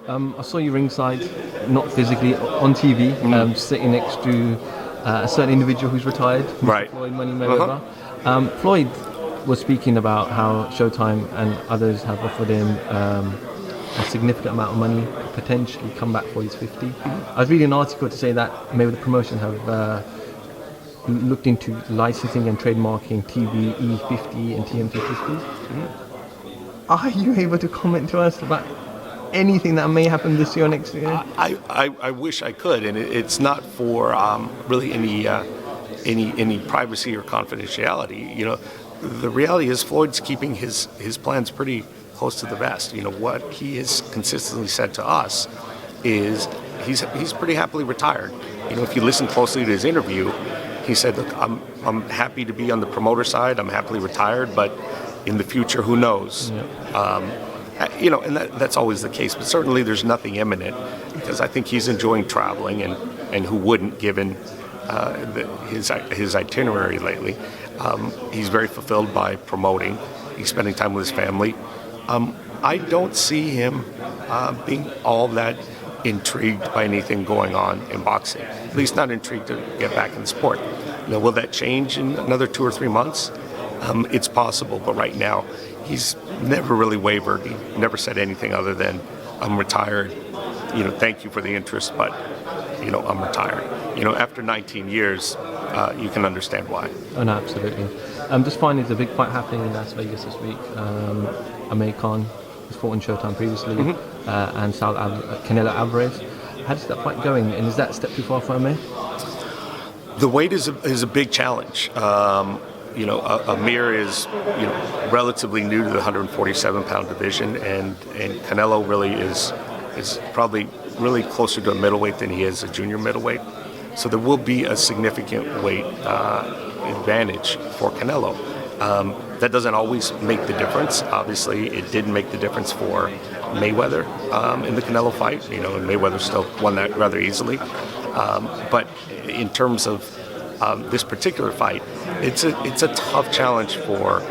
I saw you ringside, not physically, on TV, sitting next to a certain individual who's retired, Mr. Right. Floyd Mayweather. Floyd was speaking about how Showtime and others have offered him a significant amount of money to potentially come back for his 50. I was reading an article to say that maybe the promotion have looked into licensing and trademarking TVE50 and TM250s. Are you able to comment to us about anything that may happen this year or next year? I wish I could, and it's not for really any privacy or confidentiality. You know, the reality is Floyd's keeping his plans pretty close to the vest. You know, what he has consistently said to us is he's pretty happily retired. You know, if you listen closely to his interview, he said, "Look, I'm happy to be on the promoter side. I'm happily retired, but in the future, who knows?" You know, and that's always the case. But certainly, there's nothing imminent because I think he's enjoying traveling, and who wouldn't, given his itinerary lately. He's very fulfilled by promoting. He's spending time with his family. I don't see him being all that intrigued by anything going on in boxing. At least not intrigued to get back in the sport. Now, will that change in another 2 or 3 months? It's possible, but right now, he's never really wavered. He never said anything other than, "I'm retired. You know, thank you for the interest, but you know, I'm retired." You know, after 19 years, you can understand why. Oh, no, absolutely. Just finally, there's a big fight happening in Las Vegas this week. Amir Khan has fought on Showtime previously, and Canelo Alvarez. How does that fight going? And is that a step too far for Amir? The weight is a big challenge. You know, Amir is, you know, relatively new to the 147-pound division, and Canelo really is probably really closer to a middleweight than he is a junior middleweight. So there will be a significant weight advantage for Canelo. That doesn't always make the difference. Obviously, it didn't make the difference for Mayweather in the Canelo fight. You know, and Mayweather still won that rather easily. But in terms of this particular fight, it's a tough challenge for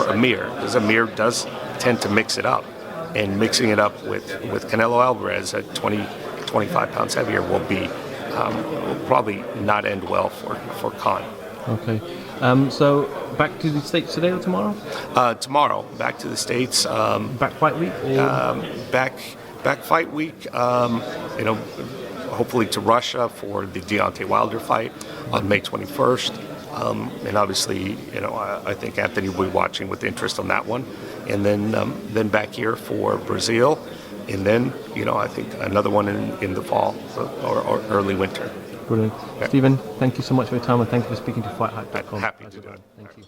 Amir, because Amir does tend to mix it up, and mixing it up with Canelo Alvarez at 25 pounds heavier will probably not end well for Khan. Okay. So back to the States today or tomorrow? Tomorrow, back to the States. Back fight week? Or? Back fight week. You know, hopefully to Russia for the Deontay Wilder fight on May 21st. And obviously, you know, I think Anthony will be watching with interest on that one. And then back here for Brazil. And then, you know, I think another one in the fall or early winter. Brilliant. Yeah. Stephen, thank you so much for your time, and thank you for speaking to FightHype.com. Happy to do it. Thank you.